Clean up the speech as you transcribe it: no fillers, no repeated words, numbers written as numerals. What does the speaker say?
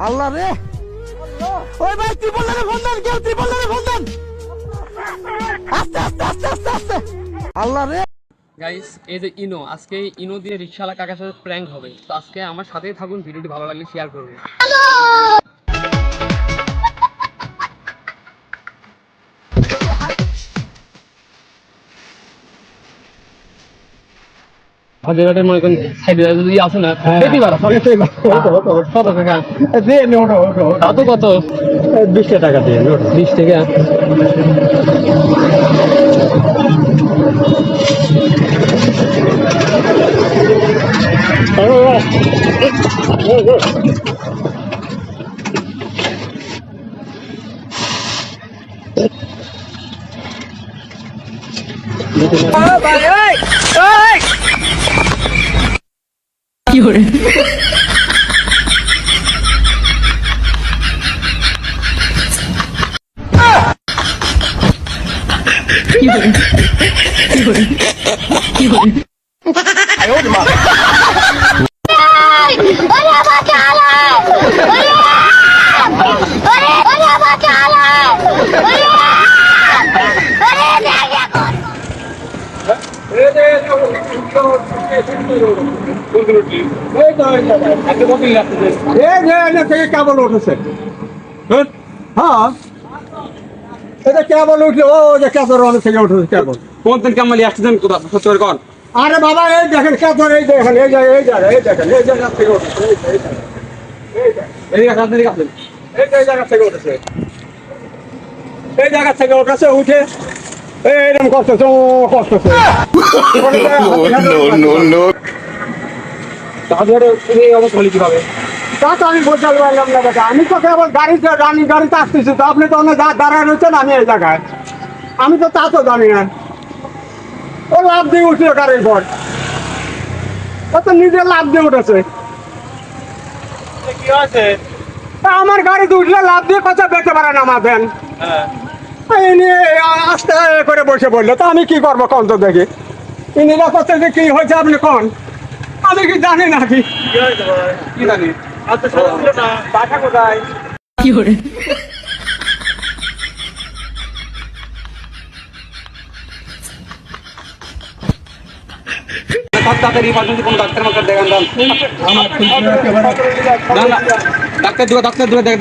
আল্লাহ রে, ওই ভাই ত্রিপলের ফোন দেন, কেউ ত্রিপলের ফোন দেন, আস্তে আস্তে আস্তে আস্তে আস্তে। আল্লাহ রে গাইস, এই যে ইনো, আজকে ইনো দিয়ে রিকশাওয়ালা কাকার সাথে প্র্যাঙ্ক হবে। তো আজকে আমার সাথেই থাকুন, ভিডিওটি ভালো লাগলে শেয়ার করবেন। হাজারের মনে করেন সাইডে যদি আছে না দেখি পারা কত কত 20 টাকা দিয়ে 20 টাকা। কি করে কেবল উঠেছে, হ্যাঁ এটা কেবল উঠলে ও যে কেবল অনেক থেকে উঠেছে কেবল। কোন দিন কামালি আসছেন কোথা সত্য করে কোন? আরে বাবা এই দেখেন কেবল, এই দেখেন এই জায়গা এই জায়গা এই দেখেন এই জায়গা থেকে উঠেছে, এই কাছে কাছেন এই জায়গা থেকে উঠেছে, এই জায়গা থেকে উঠেছে, উঠে এইরকম করতেছে, ও করতেছে তাহলে এই অবস্থা হলে কি হবে? তা তো আমি বলতে পারলাম না দাদা। আমি তো কেবল গাড়িতে রানি গাড়িতে আসতেছি, তো আপনি তো অনেক দাঁড়ায় রয়েছেন, আমি এই জায়গায়, আমি তো তা তো জানি না। ও লাভ দিয়ে উঠলো গাড়ির পর, ও তো নিজে লাভ দিয়ে উঠেছে। কি আছে? তা আমার গাড়িতে উঠলে লাভ দিয়ে কথা বেঁচে পারে না মাঝেন, এই নিয়ে আস্তে করে বসে পড়লো। তো আমি কি করবো কোন তো দেখি, ইনিরা করতে যে কি হয়েছে আপনি কোন, আমি কি জানি নাকি? কি জানি বাসা কোথায়? কি করে তাড়াতাড়ি পাঠান, কোনো ডাক্তার মাক্তার দেখান। ডাক্তার দুটো দেখ।